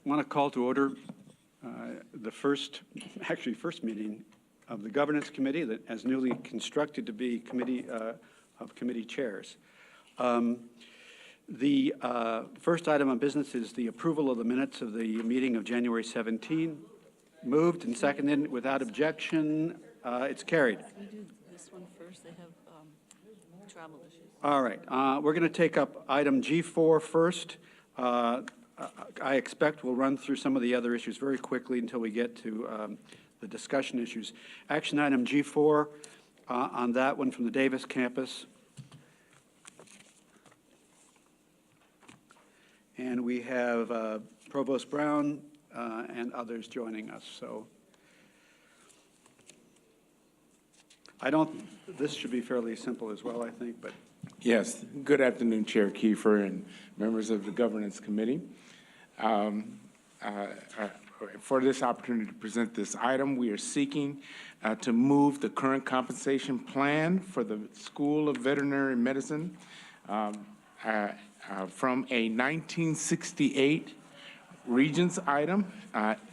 want to call to order the first meeting of the Governance Committee that as newly constructed to be committee of committee chairs. The first item of business is the approval of the minutes of the meeting of January 17. Moved and seconded without objection. It's carried. We do this one first. They have travel issues. All right. We're going to take up item G4 first. I expect we'll run through some of the other issues very quickly until we get to the discussion issues. Action item G4 on that one from the Davis campus. And we have Provost Brown and others joining us. So this should be fairly simple as well, I think, but. Yes. Good afternoon, Chair Kiefer and members of the Governance Committee. For this opportunity to present this item, we are seeking to move the current compensation plan for the School of Veterinary Medicine from a 1968 Regents item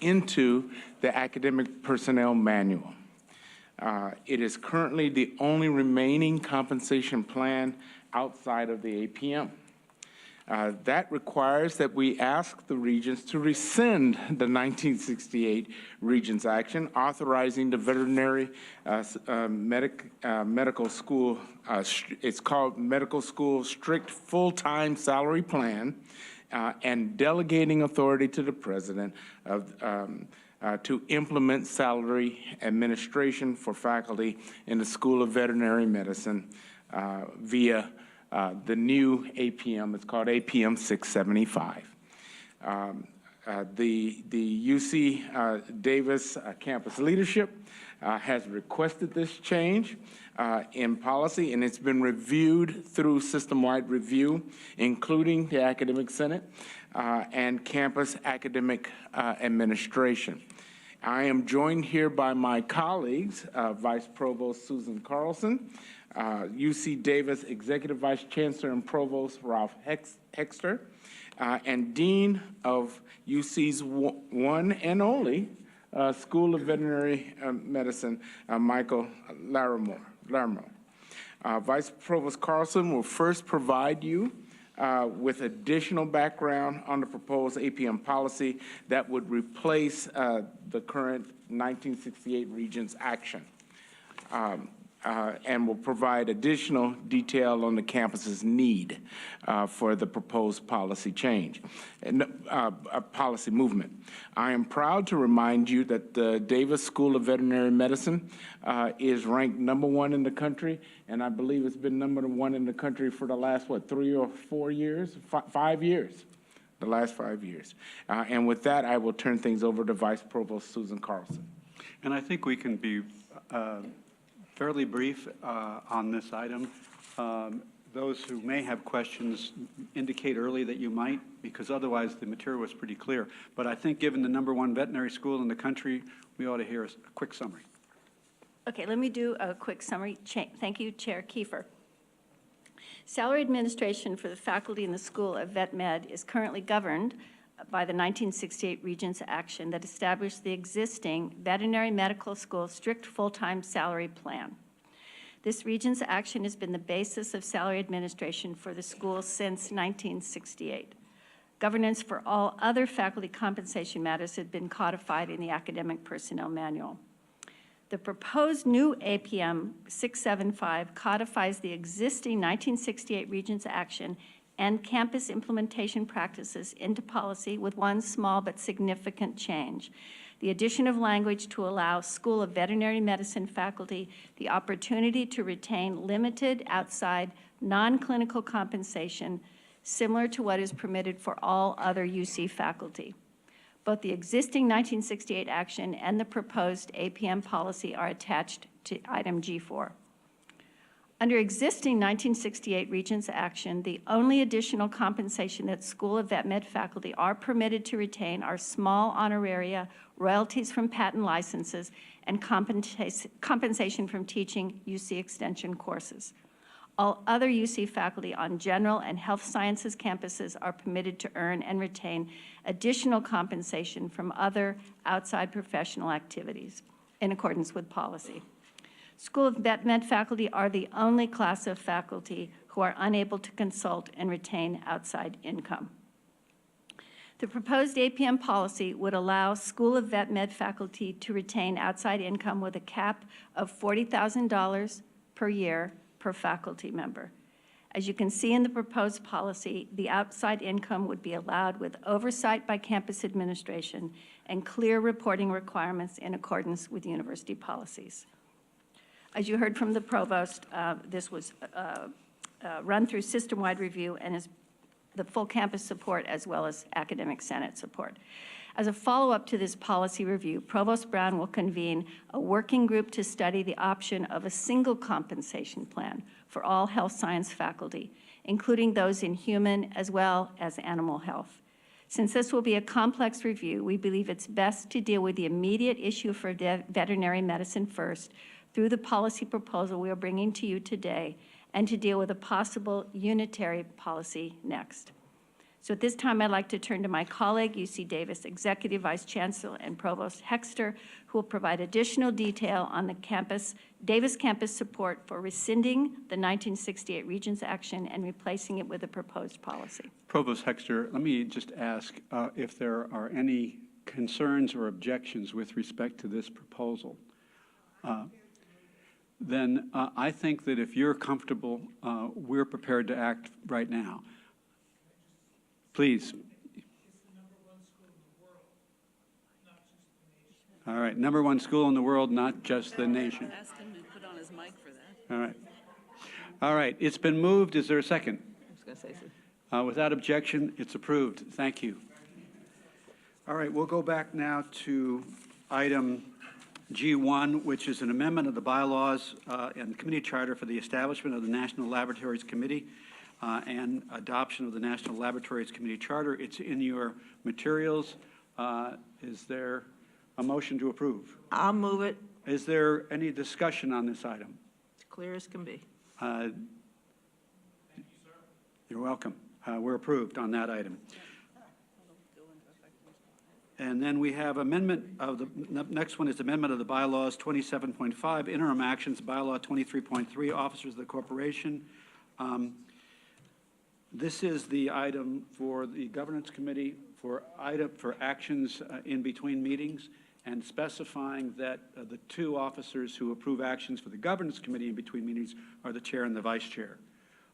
into the Academic Personnel Manual. It is currently the only remaining compensation plan outside of the APM. That requires that we ask the Regents to rescind the 1968 Regents action authorizing the veterinary medical school, it's called Medical School Strict Full-Time Salary Plan, and delegating authority to the President of to implement salary administration for faculty in the School of Veterinary Medicine via the new APM. It's called APM 675. The UC Davis campus leadership has requested this change in policy, and it's been reviewed through system-wide review, including the Academic Senate and campus academic administration. I am joined here by my colleagues, Vice Provost Susan Carlson, UC Davis Executive Vice Chancellor and Provost Ralph Hexter, and Dean of UC's one and only School of Veterinary Medicine, Michael Larimore. Vice Provost Carlson will first provide you with additional background on the proposed APM policy that would replace the current 1968 Regents action. And will provide additional detail on the campus's need for the proposed policy change and policy movement. I am proud to remind you that the Davis School of Veterinary Medicine is ranked #1 in the country, and I believe it's been #1 in the country for the last, 3 or 4 years? 5 years, the last 5 years. And with that, I will turn things over to Vice Provost Susan Carlson. And I think we can be fairly brief on this item. Those who may have questions indicate early that you might, because otherwise the material was pretty clear. But I think given the #1 veterinary school in the country, we ought to hear a quick summary. Okay, let me do a quick summary. Thank you, Chair Kiefer. Salary administration for the faculty in the School of Vet Med is currently governed by the 1968 Regents Action that established the existing Veterinary Medical School Strict Full-Time Salary Plan. This Regents Action has been the basis of salary administration for the school since 1968. Governance for all other faculty compensation matters had been codified in the Academic Personnel Manual. The proposed new APM 675 codifies the existing 1968 Regents Action and campus implementation practices into policy with one small but significant change: the addition of language to allow School of Veterinary Medicine faculty the opportunity to retain limited outside non-clinical compensation similar to what is permitted for all other UC faculty. Both the existing 1968 action and the proposed APM policy are attached to item G4. Under existing 1968 Regents Action, the only additional compensation that School of Vet Med faculty are permitted to retain are small honoraria, royalties from patent licenses, and compensation from teaching UC Extension courses. All other UC faculty on general and health sciences campuses are permitted to earn and retain additional compensation from other outside professional activities in accordance with policy. School of Vet Med faculty are the only class of faculty who are unable to consult and retain outside income. The proposed APM policy would allow School of Vet Med faculty to retain outside income with a cap of $40,000 per year per faculty member. As you can see in the proposed policy, the outside income would be allowed with oversight by campus administration and clear reporting requirements in accordance with university policies. As you heard from the provost, this was run through system-wide review and is the full campus support as well as academic senate support. As a follow-up to this policy review, Provost Brown will convene a working group to study the option of a single compensation plan for all health science faculty, including those in human as well as animal health. Since this will be a complex review, we believe it's best to deal with the immediate issue for veterinary medicine first through the policy proposal we are bringing to you today, and to deal with a possible unitary policy next. So at this time, I'd like to turn to my colleague, UC Davis Executive Vice Chancellor and Provost Hexter, who will provide additional detail on the Davis campus support for rescinding the 1968 Regents Action and replacing it with a proposed policy. Provost Hexter, let me just ask if there are any concerns or objections with respect to this proposal. Then I think that if you're comfortable, we're prepared to act right now. Please. All right, #1 school in the world, not just the nation. Ask him to put on his mic for that. All right. All right, it's been moved. Is there a second? I was going to say so. Without objection, it's approved. Thank you. All right, we'll go back now to item G1, which is an amendment of the bylaws and committee charter for the establishment of the National Laboratories Committee and adoption of the National Laboratories Committee charter. It's in your materials. Is there a motion to approve? I'll move it. Is there any discussion on this item? As clear as can be. Thank you, sir. You're welcome. We're approved on that item. And then we have amendment of the next one is amendment of the bylaws 27.5, interim actions, bylaw 23.3, officers of the corporation. This is the item for the governance committee for actions in between meetings, and specifying that the two officers who approve actions for the governance committee in between meetings are the chair and the vice chair.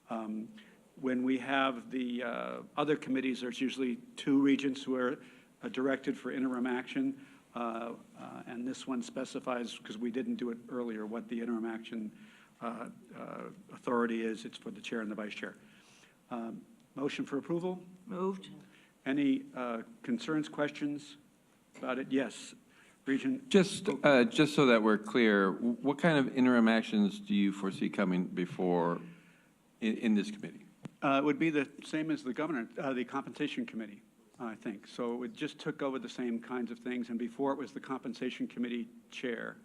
When we have the other committees, there's usually two regents who are directed for interim action, and this one specifies, because we didn't do it earlier, what the interim action authority is. It's for the chair and the vice chair. Motion for approval? Moved. Any concerns, questions about it? Yes, Regent. Just so that we're clear, what kind of interim actions do you foresee coming before in this committee? It would be the same as the the compensation committee, I think. So it just took over the same kinds of things, and before it was the compensation committee chair,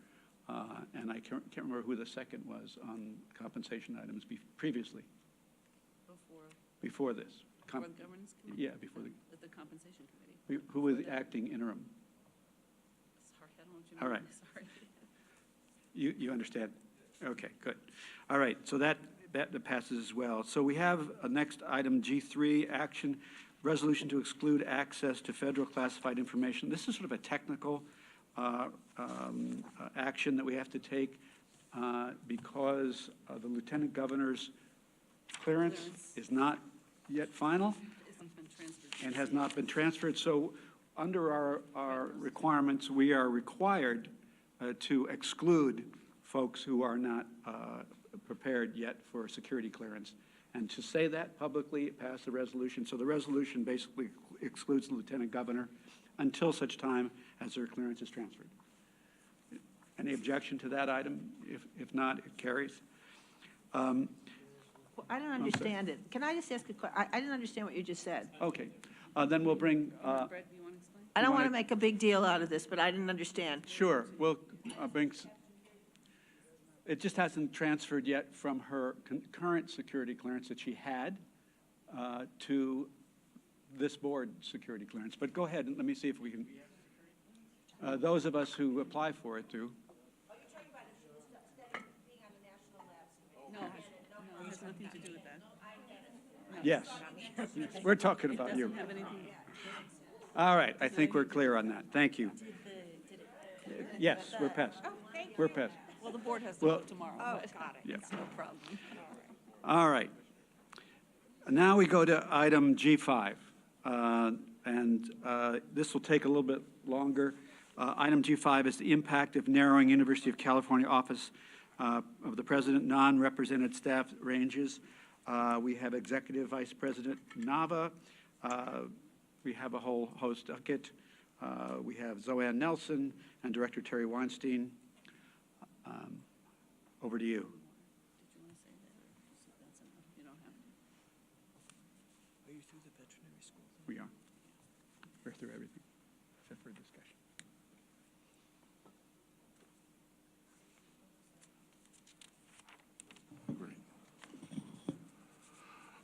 and I can't remember who the second was on compensation items previously. Before this. Before the governance committee? Yeah, before the compensation committee. who was acting interim? Sorry, I don't know what you mean. All right. Sorry. You understand? Okay, good. All right, so that passes as well. So we have a next item, G3, action, resolution to exclude access to federal classified information. This is sort of a technical action that we have to take because the lieutenant governor's clearance is not yet final It's been transferred. and has not been transferred. So under our requirements, we are required to exclude folks who are not prepared yet for security clearance. And to say that publicly, pass the resolution. So the resolution basically excludes the lieutenant governor until such time as their clearance is transferred. Any objection to that item? If not, it carries. Well, I don't understand it. Can I just ask a question? I didn't understand what you just said. Okay, then we'll bring, Brett, do you want to explain? I don't wanna- want to make a big deal out of this, but I didn't understand. sure, we'll bring, It just hasn't transferred yet from her current security clearance that she had to this board security clearance. But go ahead and let me see if we can. Those of us who apply for it do. No, it has nothing to do with that. Yes, we're talking about you. Doesn't have anything. All right, I think we're clear on that. Thank you. Yes, we're past. We're past. Well, the board has to Well- vote tomorrow. but got it. Yeah. It's no problem. All right. Now we go to item G5, and this will take a little bit longer. Item G5 is the impact of narrowing University of California Office of the President non-represented staff ranges. We have Executive Vice President Nava. We have a whole host, Duckett. We have Zoanne Nelson and Director Terry Weinstein. Over to you. Did you want to say that, or is that's enough? You don't have to. Are you through the veterinary school? We are. We're through everything, except for discussion. Great.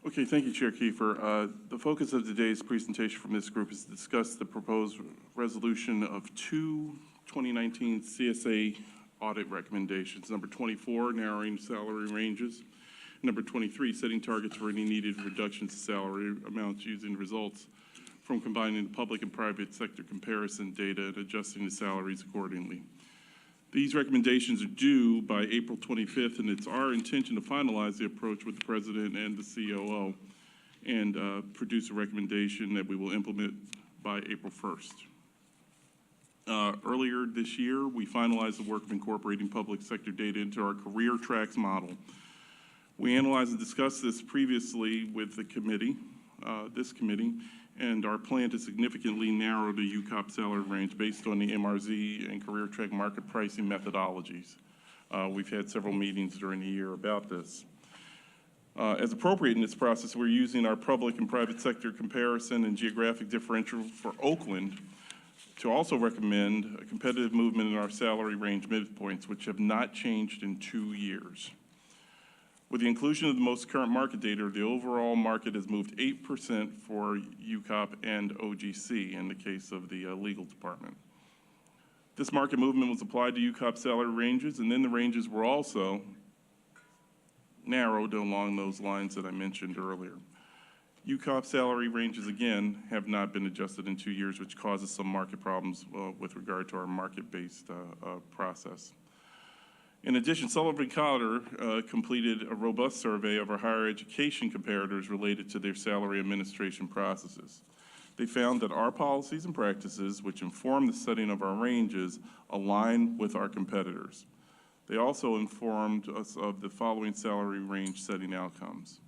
Okay, thank you, Chair Kiefer. The focus of today's presentation from this group is to discuss the proposed resolution of two 2019 CSA audit recommendations. Number 24, narrowing salary ranges. Number 23, setting targets for any needed reductions to salary amounts using results from combining the public and private sector comparison data and adjusting the salaries accordingly. These recommendations are due by April 25th, and it's our intention to finalize the approach with the President and the COO and produce a recommendation that we will implement by April 1st. Earlier this year, we finalized the work of incorporating public sector data into our career tracks model. We analyzed and discussed this previously with the committee, and our plan to significantly narrow the UCOP salary range based on the MRZ and career track market pricing methodologies. We've had several meetings during the year about this. As appropriate in this process, we're using our public and private sector comparison and geographic differential for Oakland to also recommend a competitive movement in our salary range midpoints, which have not changed in 2 years. With the inclusion of the most current market data, the overall market has moved 8% for UCOP and OGC in the case of the legal department. This market movement was applied to UCOP salary ranges, and then the ranges were also narrowed along those lines that I mentioned earlier. UCOP salary ranges, again, have not been adjusted in 2 years, which causes some market problems with regard to our market-based process. In addition, Sullivan Cotter completed a robust survey of our higher education comparators related to their salary administration processes. They found that our policies and practices, which inform the setting of our ranges, align with our competitors. They also informed us of the following salary range setting outcomes.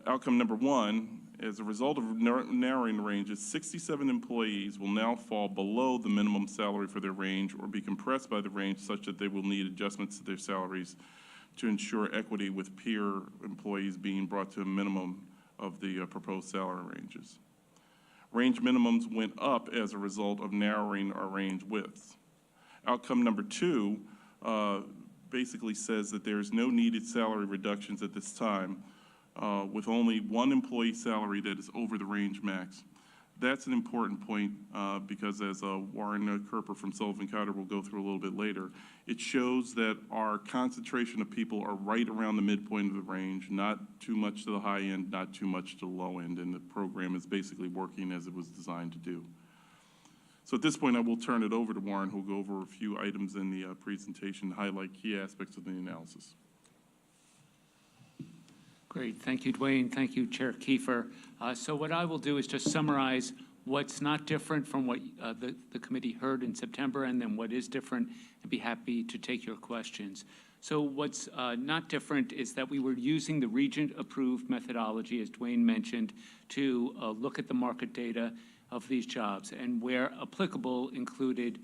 Outcome number one, as a result of narrowing the ranges, 67 employees will now fall below the minimum salary for their range or be compressed by the range such that they will need adjustments to their salaries to ensure equity, with peer employees being brought to a minimum of the proposed salary ranges. Range minimums went up as a result of narrowing our range widths. Outcome number two basically says that there is no needed salary reductions at this time, with only one employee salary that is over the range max. That's an important point because, as Warren Kerper from Sullivan Cotter will go through a little bit later, it shows that our concentration of people are right around the midpoint of the range, not too much to the high end, not too much to the low end, and the program is basically working as it was designed to do. So at this point, I will turn it over to Warren, who will go over a few items in the presentation to highlight key aspects of the analysis. Great. Thank you, Dwayne. Thank you, Chair Kiefer. So what I will do is just summarize what's not different from what the committee heard in September, and then what is different, and be happy to take your questions. So what's not different is that we were using the Regent-approved methodology, as Dwayne mentioned, to look at the market data of these jobs, and where applicable included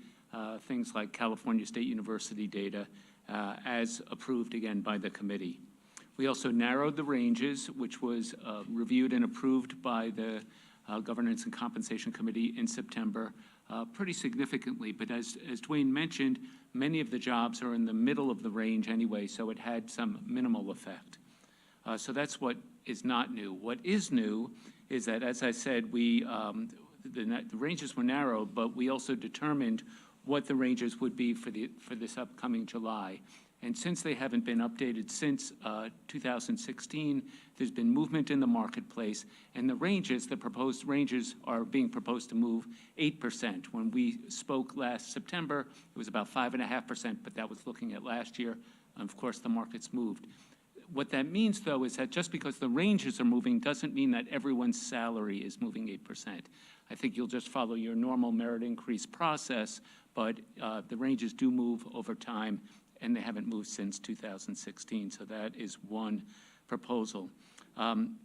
things like California State University data as approved again by the committee. We also narrowed the ranges, which was reviewed and approved by the Governance and Compensation Committee in September, pretty significantly. But as Dwayne mentioned, many of the jobs are in the middle of the range anyway, so it had some minimal effect. So that's what is not new. What is new is that, as I said, the ranges were narrowed, but we also determined what the ranges would be for this upcoming July. And since they haven't been updated since 2016, there's been movement in the marketplace, and the proposed ranges are being proposed to move 8%. When we spoke last September, it was about 5.5%, but that was looking at last year. Of course, the market's moved. What that means, though, is that just because the ranges are moving doesn't mean that everyone's salary is moving 8%. I think you'll just follow your normal merit increase process, but the ranges do move over time, and they haven't moved since 2016. So that is one proposal.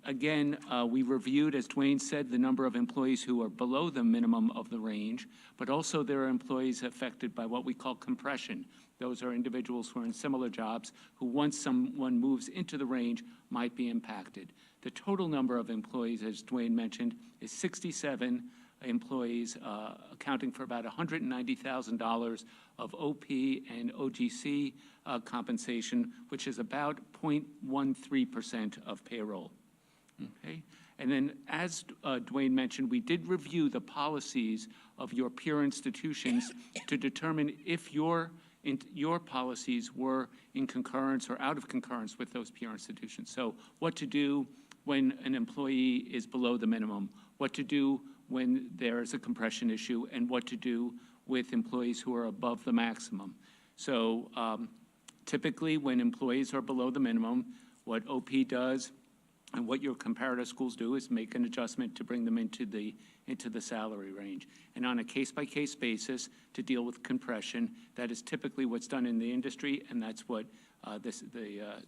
Again, we reviewed, as Dwayne said, the number of employees who are below the minimum of the range, but also there are employees affected by what we call compression. Those are individuals who are in similar jobs who, once someone moves into the range, might be impacted. The total number of employees, as Dwayne mentioned, is 67 employees, accounting for about $190,000 of OP and OGC compensation, which is about 0.13% of payroll. Okay? And then, as Dwayne mentioned, we did review the policies of your peer institutions to determine if your policies were in concurrence or out of concurrence with those peer institutions. So what to do when an employee is below the minimum, what to do when there is a compression issue, and what to do with employees who are above the maximum. So typically, when employees are below the minimum, what OP does and what your comparator schools do is make an adjustment to bring them into the salary range. And on a case-by-case basis, to deal with compression, that is typically what's done in the industry, and that's what the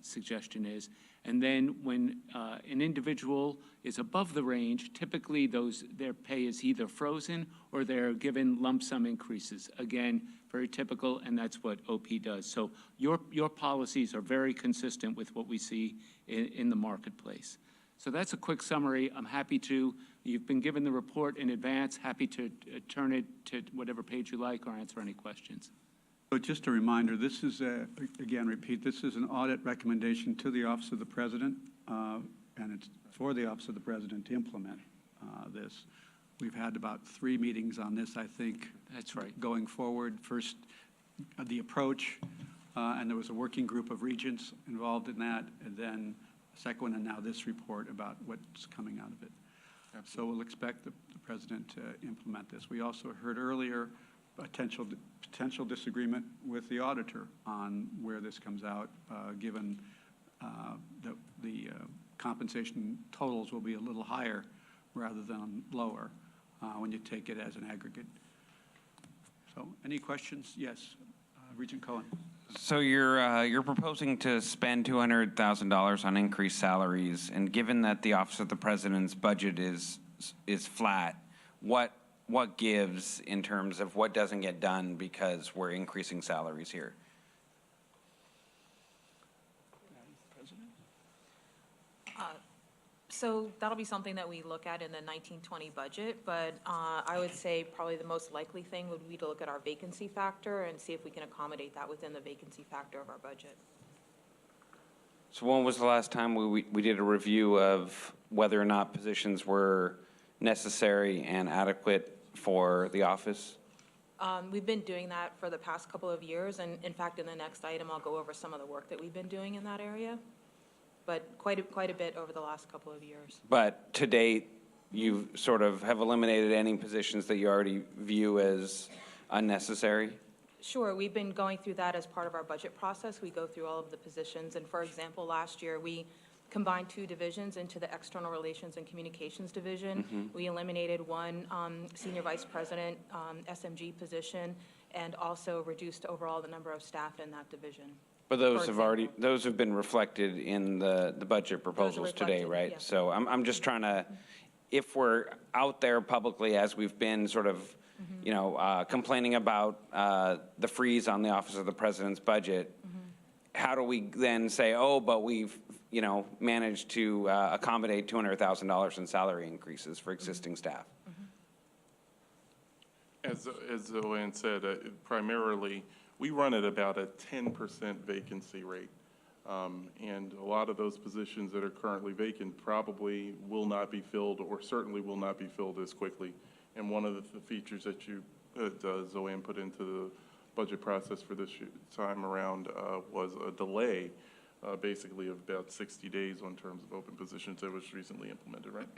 suggestion is. And then when an individual is above the range, typically their pay is either frozen or they're given lump sum increases. Again, very typical, and that's what OP does. So your policies are very consistent with what we see in the marketplace. So that's a quick summary. I'm happy to, you've been given the report in advance, happy to turn it to whatever page you like or answer any questions. So just a reminder, this is, again, repeat, this is an audit recommendation to the Office of the President, and it's for the Office of the President to implement this. We've had about 3 meetings on this, I think. That's right. Going forward, first the approach, and there was a working group of regents involved in that, and then a second one, and now this report about what's coming out of it. Absolutely. So we'll expect the President to implement this. We also heard earlier potential disagreement with the auditor on where this comes out, given the compensation totals will be a little higher rather than lower when you take it as an aggregate. So any questions? Yes, Regent Cohen. So you're proposing to spend $200,000 on increased salaries, and given that the Office of the President's budget is flat, what gives in terms of what doesn't get done because we're increasing salaries here? So that'll be something that we look at in the 1920 budget, but I would say probably the most likely thing would be to look at our vacancy factor and see if we can accommodate that within the vacancy factor of our budget. So when was the last time we did a review of whether or not positions were necessary and adequate for the office? We've been doing that for the past couple of years, and in fact, in the next item, I'll go over some of the work that we've been doing in that area, but quite a bit over the last couple of years. But to date, you sort of have eliminated any positions that you already view as unnecessary? Sure, we've been going through that as part of our budget process. We go through all of the positions, and for example, last year, we combined 2 divisions into the External Relations and Communications Division. Mm-hmm. We eliminated 1 Senior Vice President SMG position, and also reduced overall the number of staff in that division. But those have been reflected in the budget proposals today, right? Yes. So I'm just trying to, if we're out there publicly as we've been sort of, you know, complaining about the freeze on the Office of the President's budget, how do we then say, oh, but we've, you know, managed to accommodate $200,000 in salary increases for existing staff? As Zoanne said, primarily, we run at about a 10% vacancy rate. And a lot of those positions that are currently vacant probably will not be filled, or certainly will not be filled as quickly. And one of the features that Zoanne put into the budget process for this time around was a delay, basically of about 60 days in terms of open positions that was recently implemented, right?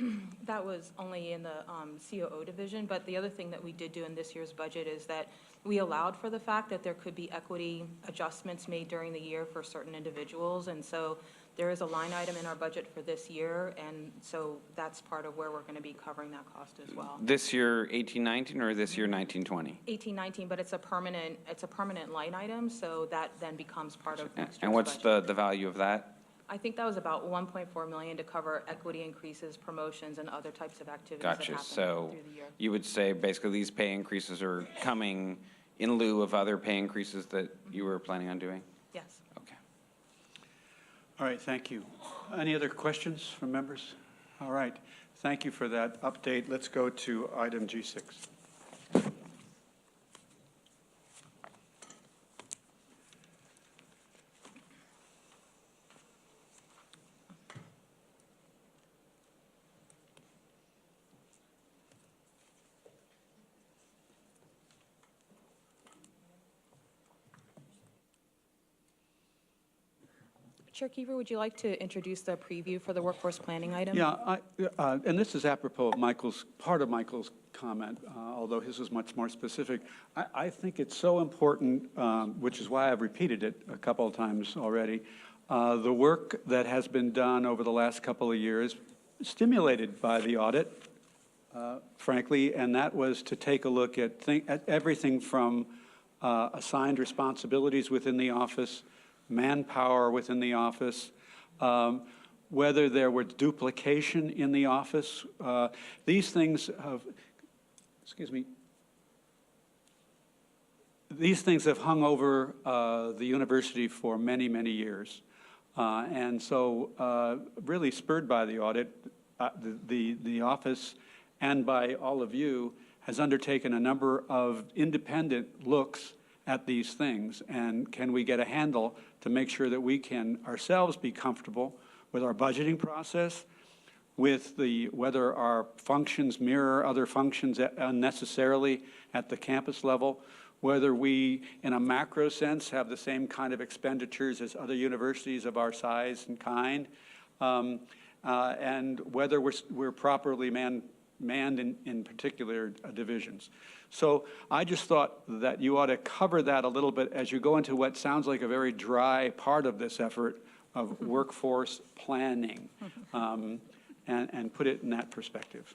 That was only in the COO division, but the other thing that we did do in this year's budget is that we allowed for the fact that there could be equity adjustments made during the year for certain individuals, and so there is a line item in our budget for this year, and so that's part of where we're going to be covering that cost as well. This year 18-19 or this year 19-20? 18-19, but it's a permanent line item, so that then becomes part of next year's And what's budget. the value of that? I think that was about 1.4 million to cover equity increases, promotions, and other types of activities that Gotcha. happen So through the year. you would say basically these pay increases are coming in lieu of other pay increases that you were planning on doing? Yes. Okay. All right, thank you. Any other questions from members? All right, thank you for that update. Let's go to item G6. Chair Kiefer, would you like to introduce the preview for the workforce planning item? Yeah, and this is apropos of part of Michael's comment, although his was much more specific. I think it's so important, which is why I've repeated it a couple of times already, the work that has been done over the last couple of years, stimulated by the audit, frankly, and that was to take a look at everything from assigned responsibilities within the office, manpower within the office, whether there was duplication in the office. These things have, these things have hung over the university for many, many years. And so really spurred by the audit, the office and by all of you has undertaken a number of independent looks at these things, and can we get a handle to make sure that we can ourselves be comfortable with our budgeting process, with whether our functions mirror other functions unnecessarily at the campus level, whether we, in a macro sense, have the same kind of expenditures as other universities of our size and kind, and whether we're properly manned in particular divisions. So I just thought that you ought to cover that a little bit as you go into what sounds like a very dry part of this effort of workforce planning, and put it in that perspective.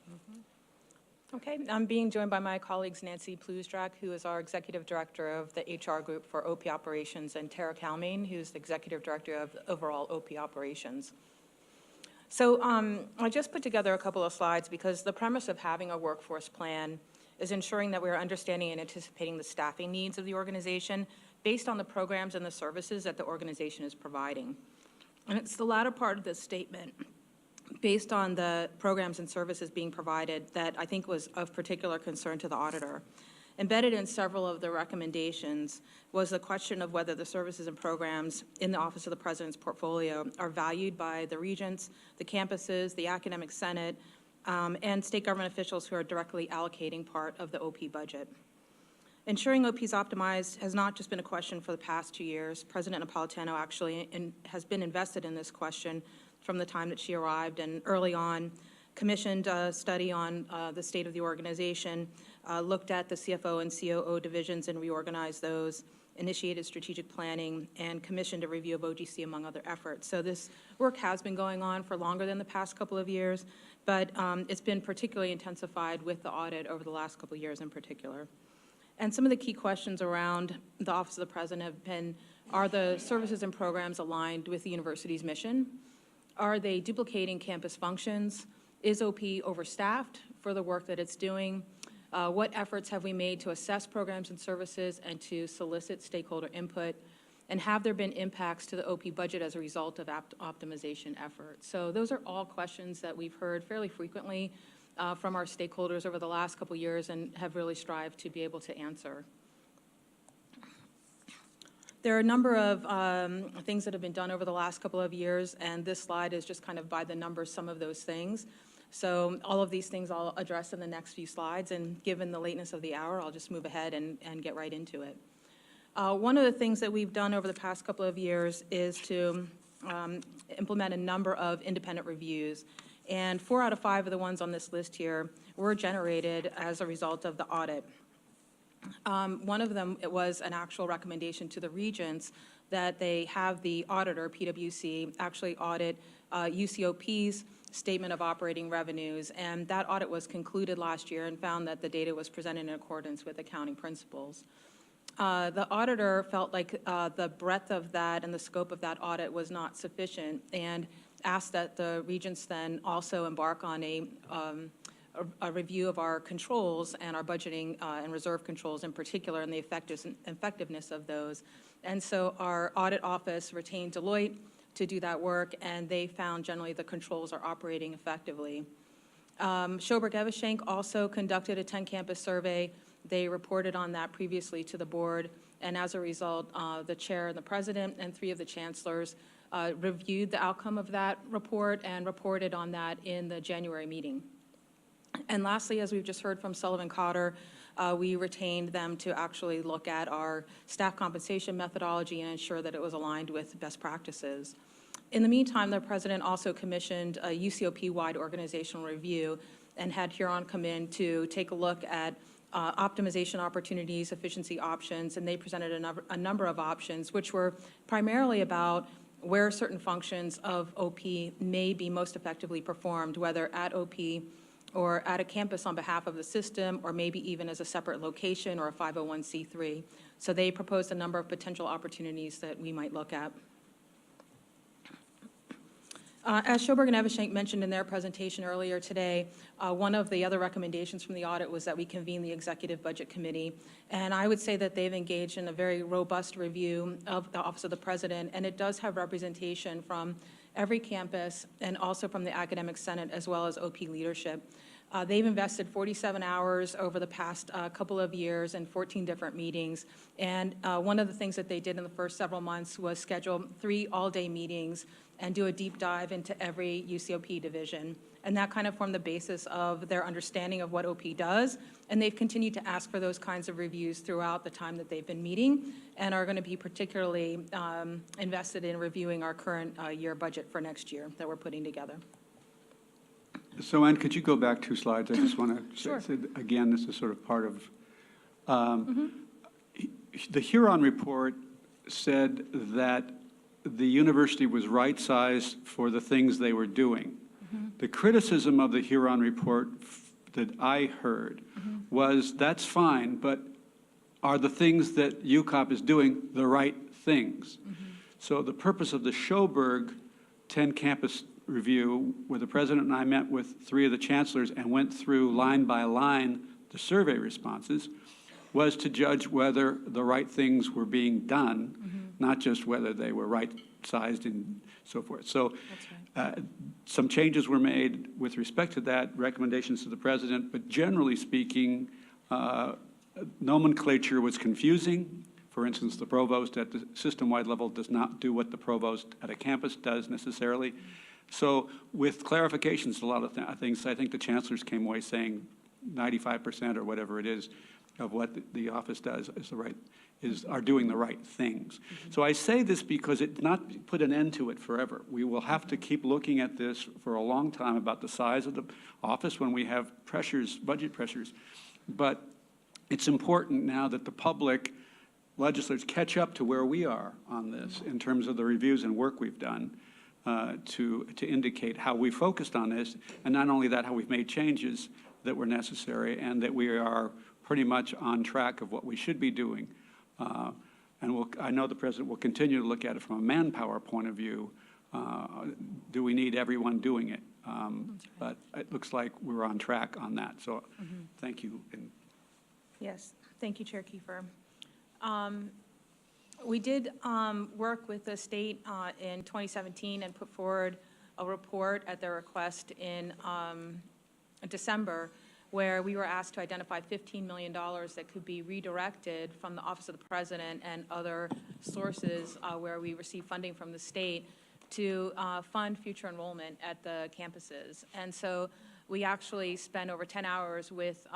Okay, I'm being joined by my colleagues Nancy Plusdrak, who is our Executive Director of the HR Group for OP Operations, and Tara Kalmain, who's the Executive Director of overall OP Operations. So I just put together a couple of slides because the premise of having a workforce plan is ensuring that we're understanding and anticipating the staffing needs of the organization based on the programs and the services that the organization is providing. And it's the latter part of this statement, based on the programs and services being provided, that I think was of particular concern to the auditor. Embedded in several of the recommendations was the question of whether the services and programs in the Office of the President's portfolio are valued by the regents, the campuses, the academic senate, and state government officials who are directly allocating part of the OP budget. Ensuring OP is optimized has not just been a question for the past 2 years. President Napolitano actually has been invested in this question from the time that she arrived, and early on commissioned a study on the state of the organization, looked at the CFO and COO divisions and reorganized those, initiated strategic planning, and commissioned a review of OGC, among other efforts. So this work has been going on for longer than the past couple of years, but it's been particularly intensified with the audit over the last couple of years in particular. And some of the key questions around the Office of the President have been, are the services and programs aligned with the university's mission? Are they duplicating campus functions? Is OP overstaffed for the work that it's doing? What efforts have we made to assess programs and services and to solicit stakeholder input? And have there been impacts to the OP budget as a result of optimization efforts? So those are all questions that we've heard fairly frequently from our stakeholders over the last couple years and have really strived to be able to answer. There are a number of things that have been done over the last couple of years, and this slide is just kind of by the numbers some of those things. So all of these things I'll address in the next few slides, and given the lateness of the hour, I'll just move ahead and get right into it. One of the things that we've done over the past couple of years is to implement a number of independent reviews, and 4 out of 5 of the ones on this list here were generated as a result of the audit. One of them, it was an actual recommendation to the regents that they have the auditor, PwC, actually audit UCOP's statement of operating revenues, and that audit was concluded last year and found that the data was presented in accordance with accounting principles. The auditor felt like the breadth of that and the scope of that audit was not sufficient and asked that the regents then also embark on a review of our controls and our budgeting and reserve controls in particular, and the effectiveness of those. And so our audit office retained Deloitte to do that work, and they found generally the controls are operating effectively. Schoberg Evershank also conducted a 10-campus survey. They reported on that previously to the board, and as a result, the chair and the president and 3 of the chancellors reviewed the outcome of that report and reported on that in the January meeting. And lastly, as we've just heard from Sullivan Cotter, we retained them to actually look at our staff compensation methodology and ensure that it was aligned with best practices. In the meantime, the president also commissioned a UCOP-wide organizational review and had Huron come in to take a look at optimization opportunities, efficiency options, and they presented a number of options, which were primarily about where certain functions of OP may be most effectively performed, whether at OP or at a campus on behalf of the system, or maybe even as a separate location or a 501c3. So they proposed a number of potential opportunities that we might look at. As Schoberg and Evershank mentioned in their presentation earlier today, one of the other recommendations from the audit was that we convene the Executive Budget Committee. And I would say that they've engaged in a very robust review of the Office of the President, and it does have representation from every campus and also from the Academic Senate as well as OP leadership. They've invested 47 hours over the past couple of years in 14 different meetings. And one of the things that they did in the first several months was schedule 3 all-day meetings and do a deep dive into every UCOP division. And that kind of formed the basis of their understanding of what OP does. And they've continued to ask for those kinds of reviews throughout the time that they've been meeting, and are going to be particularly invested in reviewing our current year budget for next year that we're putting together. So, Ann, could you go back 2 slides? I just want to Sure. say, again, this is sort of part of, the Huron report said that the university was right-sized for the things they were doing. The criticism of the Huron report that I heard was, that's fine, but are the things that UCOP is doing the right things? So the purpose of the Schoberg 10-campus review, where the president and I met with 3 of the chancellors and went through line by line the survey responses, was to judge whether the right things were being done, not just whether they were right-sized and so forth. So some changes were made with respect to that, recommendations to the president, but generally speaking, nomenclature was confusing. For instance, the provost at the system-wide level does not do what the provost at a campus does necessarily. So with clarifications, a lot of things, I think the chancellors came away saying 95% or whatever it is of what the office does are doing the right things. So I say this because it's not put an end to it forever. We will have to keep looking at this for a long time about the size of the office when we have pressures, budget pressures. But it's important now that the public, legislators, catch up to where we are on this in terms of the reviews and work we've done to indicate how we focused on this, and not only that, how we've made changes that were necessary and that we are pretty much on track of what we should be doing. And I know the president will continue to look at it from a manpower point of view. Do we need everyone doing it? But it looks like we're on track on that. So thank you. Yes, thank you, Chair Kiefer. We did work with the state in 2017 and put forward a report at their request in December, where we were asked to identify $15 million that could be redirected from the Office of the President and other sources where we receive funding from the state to fund future enrollment at the campuses. And so we actually spent over 10 hours with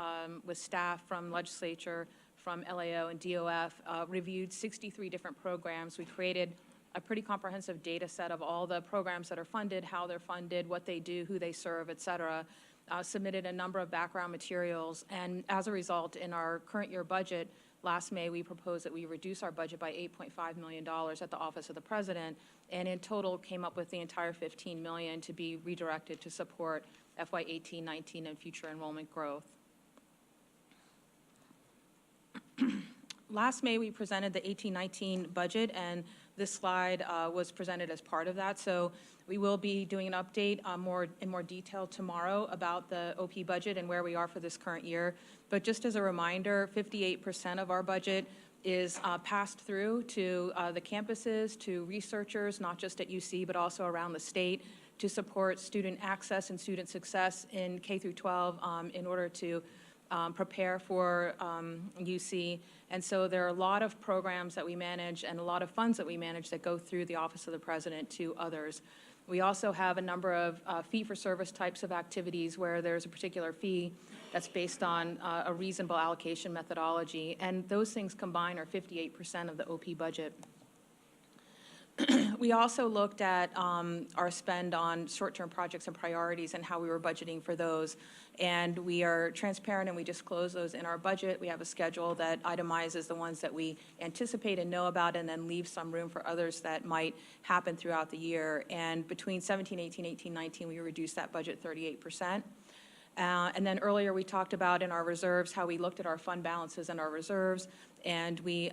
staff from legislature, from LAO and DOF, reviewed 63 different programs. We created a pretty comprehensive data set of all the programs that are funded, how they're funded, what they do, who they serve, et cetera. Submitted a number of background materials, and as a result, in our current year budget, last May, we proposed that we reduce our budget by $8.5 million at the Office of the President, and in total came up with the entire $15 million to be redirected to support FY 18-19 and future enrollment growth. Last May, we presented the 18-19 budget, and this slide was presented as part of that. So we will be doing an update in more detail tomorrow about the OP budget and where we are for this current year. But just as a reminder, 58% of our budget is passed through to the campuses, to researchers, not just at UC, but also around the state, to support student access and student success in K through 12 in order to prepare for UC. And so there are a lot of programs that we manage and a lot of funds that we manage that go through the Office of the President to others. We also have a number of fee-for-service types of activities where there's a particular fee that's based on a reasonable allocation methodology, and those things combined are 58% of the OP budget. We also looked at our spend on short-term projects and priorities and how we were budgeting for those. And we are transparent and we disclose those in our budget. We have a schedule that itemizes the ones that we anticipate and know about and then leaves some room for others that might happen throughout the year. And between 17, 18, 18, 19, we reduced that budget 38%. And then earlier we talked about in our reserves how we looked at our fund balances and our reserves, and we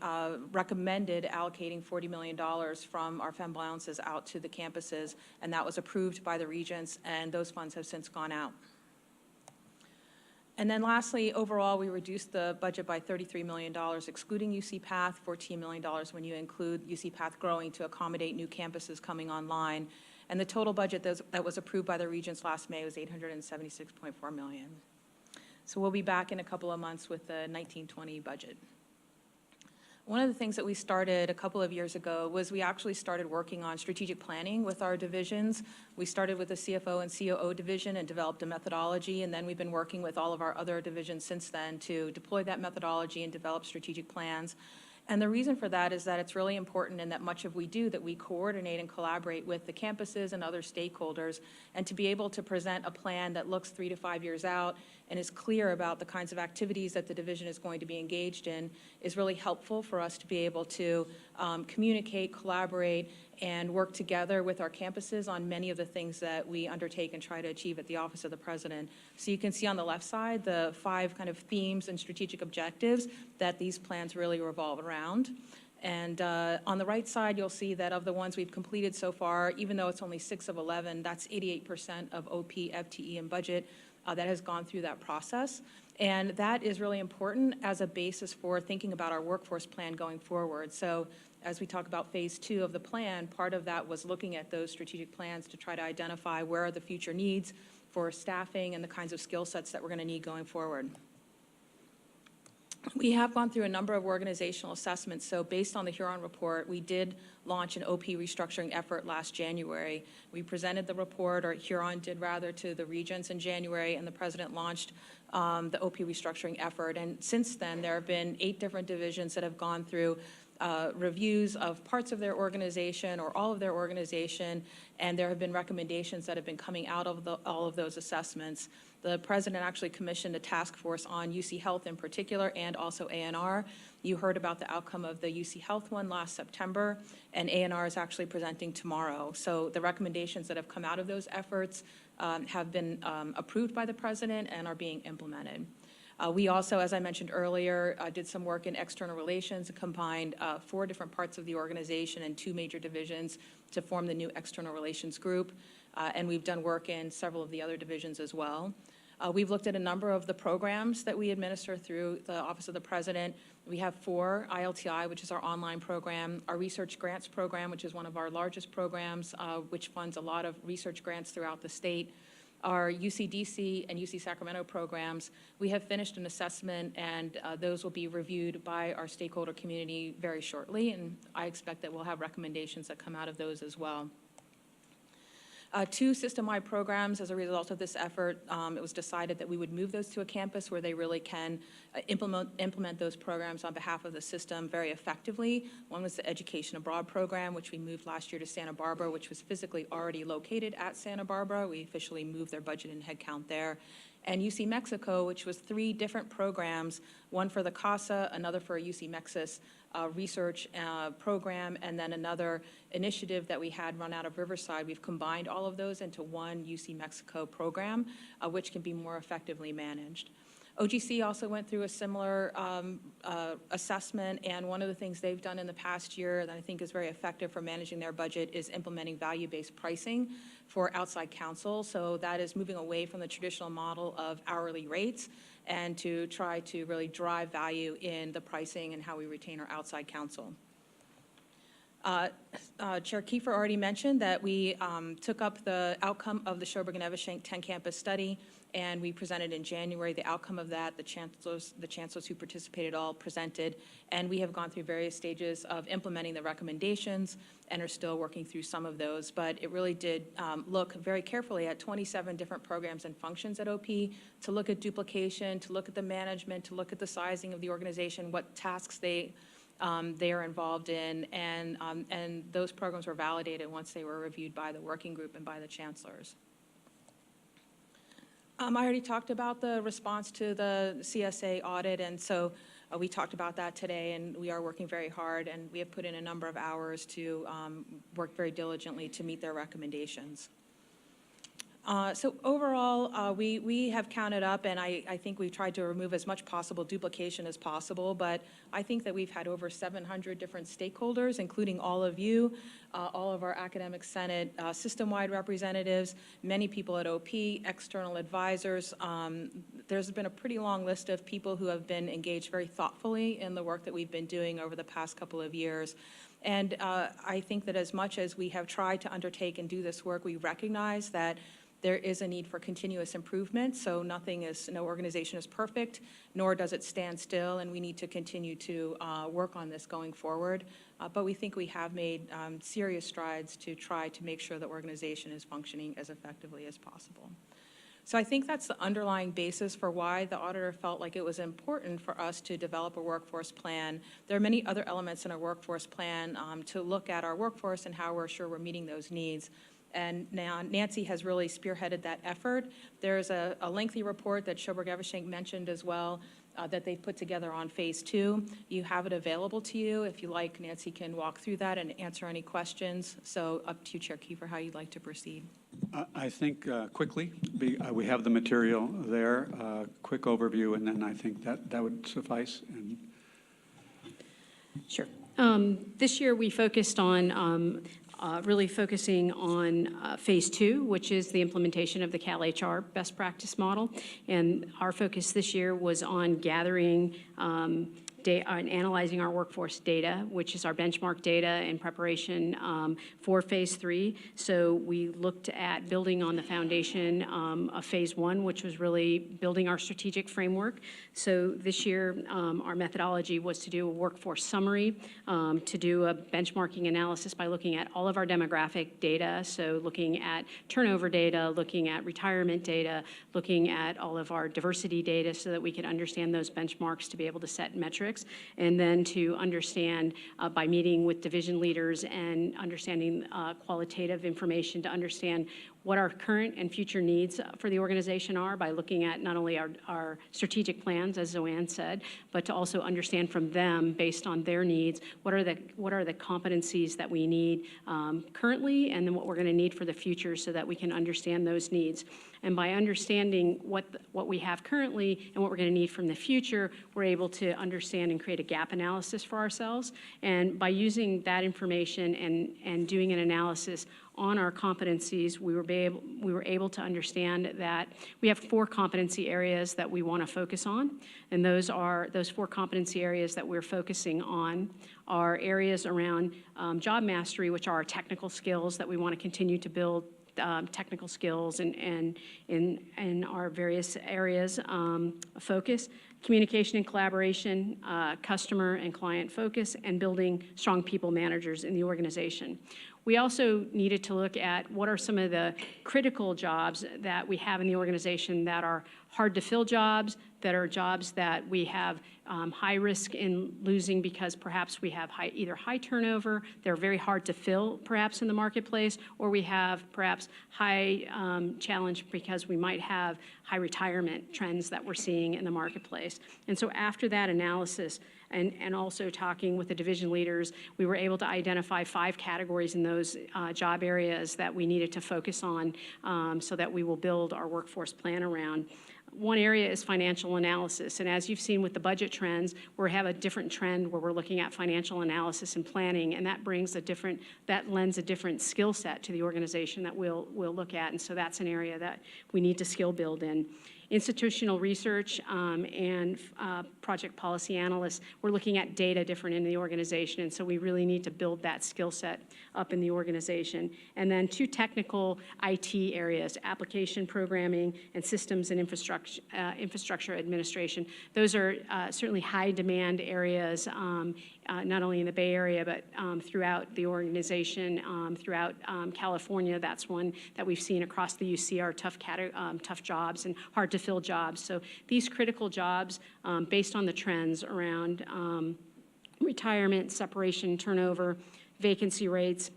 recommended allocating $40 million from our fund balances out to the campuses, and that was approved by the regents, and those funds have since gone out. And then lastly, overall, we reduced the budget by $33 million, excluding UC Path, $14 million when you include UC Path growing to accommodate new campuses coming online. And the total budget that was approved by the regents last May was $876.4 million. So we'll be back in a couple of months with the 1920 budget. One of the things that we started a couple of years ago was we actually started working on strategic planning with our divisions. We started with the CFO and COO division and developed a methodology, and then we've been working with all of our other divisions since then to deploy that methodology and develop strategic plans. And the reason for that is that it's really important in that much of we do that we coordinate and collaborate with the campuses and other stakeholders, and to be able to present a plan that looks 3 to 5 years out and is clear about the kinds of activities that the division is going to be engaged in is really helpful for us to be able to communicate, collaborate, and work together with our campuses on many of the things that we undertake and try to achieve at the Office of the President. So you can see on the left side the 5 kind of themes and strategic objectives that these plans really revolve around. And on the right side, you'll see that of the ones we've completed so far, even though it's only 6 of 11, that's 88% of OP, FTE, and budget that has gone through that process. And that is really important as a basis for thinking about our workforce plan going forward. So as we talk about phase 2 of the plan, part of that was looking at those strategic plans to try to identify where are the future needs for staffing and the kinds of skill sets that we're going to need going forward. We have gone through a number of organizational assessments. So based on the Huron report, we did launch an OP restructuring effort last January. We presented the report, or Huron did rather, to the regents in January, and the president launched the OP restructuring effort. And since then, there have been 8 different divisions that have gone through reviews of parts of their organization or all of their organization, and there have been recommendations that have been coming out of all of those assessments. The president actually commissioned a task force on UC Health in particular and also ANR. You heard about the outcome of the UC Health one last September, and ANR is actually presenting tomorrow. So the recommendations that have come out of those efforts have been approved by the president and are being implemented. We also, as I mentioned earlier, did some work in external relations and combined 4 different parts of the organization and 2 major divisions to form the new external relations group. And we've done work in several of the other divisions as well. We've looked at a number of the programs that we administer through the Office of the President. We have 4, ILTI, which is our online program, our research grants program, which is one of our largest programs, which funds a lot of research grants throughout the state. our UC-DC and UC Sacramento programs. We have finished an assessment, and those will be reviewed by our stakeholder community very shortly, and I expect that we'll have recommendations that come out of those as well. 2 system-wide programs, as a result of this effort, it was decided that we would move those to a campus where they really can implement those programs on behalf of the system very effectively. One was the Education Abroad program, which we moved last year to Santa Barbara, which was physically already located at Santa Barbara. We officially moved their budget and headcount there. And UC Mexico, which was 3 different programs, one for the CASA, another for a UC Mexis research program, and then another initiative that we had run out of Riverside. We've combined all of those into one UC Mexico program, which can be more effectively managed. OGC also went through a similar assessment, and one of the things they've done in the past year that I think is very effective for managing their budget is implementing value-based pricing for outside counsel. So that is moving away from the traditional model of hourly rates and to try to really drive value in the pricing and how we retain our outside counsel. Chair Kiefer already mentioned that we took up the outcome of the Schoberg and Eveshink 10-campus study, and we presented in January the outcome of that. The chancellors who participated all presented, and we have gone through various stages of implementing the recommendations and are still working through some of those. But it really did look very carefully at 27 different programs and functions at OP to look at duplication, to look at the management, to look at the sizing of the organization, what tasks they are involved in, and those programs were validated once they were reviewed by the working group and by the chancellors. I already talked about the response to the CSA audit, and so we talked about that today, and we are working very hard, and we have put in a number of hours to work very diligently to meet their recommendations. So overall, we have counted up, and I think we've tried to remove as much possible duplication as possible, but I think that we've had over 700 different stakeholders, including all of you, all of our academic senate, system-wide representatives, many people at OP, external advisors. There's been a pretty long list of people who have been engaged very thoughtfully in the work that we've been doing over the past couple of years. And I think that as much as we have tried to undertake and do this work, we recognize that there is a need for continuous improvement, so no organization is perfect, nor does it stand still, and we need to continue to work on this going forward. But we think we have made serious strides to try to make sure the organization is functioning as effectively as possible. So I think that's the underlying basis for why the auditor felt like it was important for us to develop a workforce plan. There are many other elements in a workforce plan to look at our workforce and how we're sure we're meeting those needs. And now Nancy has really spearheaded that effort. There's a lengthy report that Schoberg Eveshink mentioned as well that they've put together on phase 2. You have it available to you. If you like, Nancy can walk through that and answer any questions. So up to you, Chair Kiefer, how you'd like to proceed. I think quickly, we have the material there, quick overview, and then I think that would suffice. And sure. This year we focused on really focusing on phase 2, which is the implementation of the CalHR best practice model. And our focus this year was on gathering and analyzing our workforce data, which is our benchmark data in preparation for phase 3. So we looked at building on the foundation of phase 1, which was really building our strategic framework. So this year, our methodology was to do a workforce summary, to do a benchmarking analysis by looking at all of our demographic data, so looking at turnover data, looking at retirement data, looking at all of our diversity data so that we could understand those benchmarks to be able to set metrics. And then to understand by meeting with division leaders and understanding qualitative information to understand what our current and future needs for the organization are by looking at not only our strategic plans, as Zoanne said, but to also understand from them, based on their needs, what are the competencies that we need currently, and then what we're going to need for the future so that we can understand those needs. And by understanding what we have currently and what we're going to need from the future, we're able to understand and create a gap analysis for ourselves. And by using that information and doing an analysis on our competencies, we were able to understand that we have 4 competency areas that we want to focus on, and those 4 competency areas that we're focusing on are areas around job mastery, which are our technical skills that we want to continue to build technical skills and in our various areas of focus, communication and collaboration, customer and client focus, and building strong people managers in the organization. We also needed to look at what are some of the critical jobs that we have in the organization that are hard to fill jobs, that are jobs that we have high risk in losing because perhaps we have either high turnover, they're very hard to fill perhaps in the marketplace, or we have perhaps high challenge because we might have high retirement trends that we're seeing in the marketplace. And so after that analysis, and also talking with the division leaders, we were able to identify 5 categories in those job areas that we needed to focus on so that we will build our workforce plan around. One area is financial analysis, and as you've seen with the budget trends, we have a different trend where we're looking at financial analysis and planning, and that lends a different skill set to the organization that we'll look at, and so that's an area that we need to skill build in. Institutional research and project policy analysts, we're looking at data different in the organization, and so we really need to build that skill set up in the organization. And then 2 technical IT areas, application programming and systems and infrastructure administration. Those are certainly high demand areas, not only in the Bay Area, but throughout the organization, throughout California. That's one that we've seen across the UC are tough jobs and hard to fill jobs. So these critical jobs, based on the trends around retirement, separation, turnover, vacancy rates,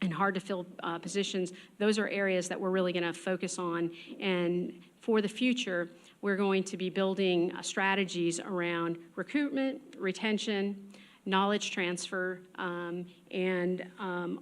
and hard to fill positions, those are areas that we're really going to focus on. And for the future, we're going to be building strategies around recruitment, retention, knowledge transfer, and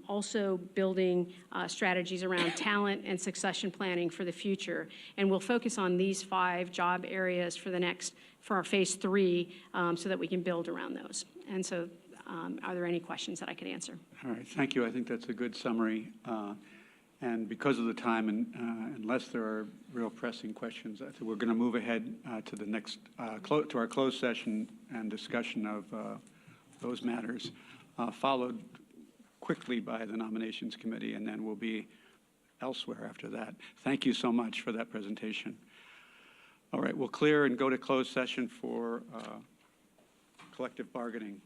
also building strategies around talent and succession planning for the future. And we'll focus on these 5 job areas for our phase 3 so that we can build around those. And so are there any questions that I could answer? All right, thank you. I think that's a good summary. And because of the time, and unless there are real pressing questions, I think we're going to move ahead to the next, to our closed session and discussion of those matters, followed quickly by the nominations committee, and then we'll be elsewhere after that. Thank you so much for that presentation. All right, we'll clear and go to closed session for collective bargaining.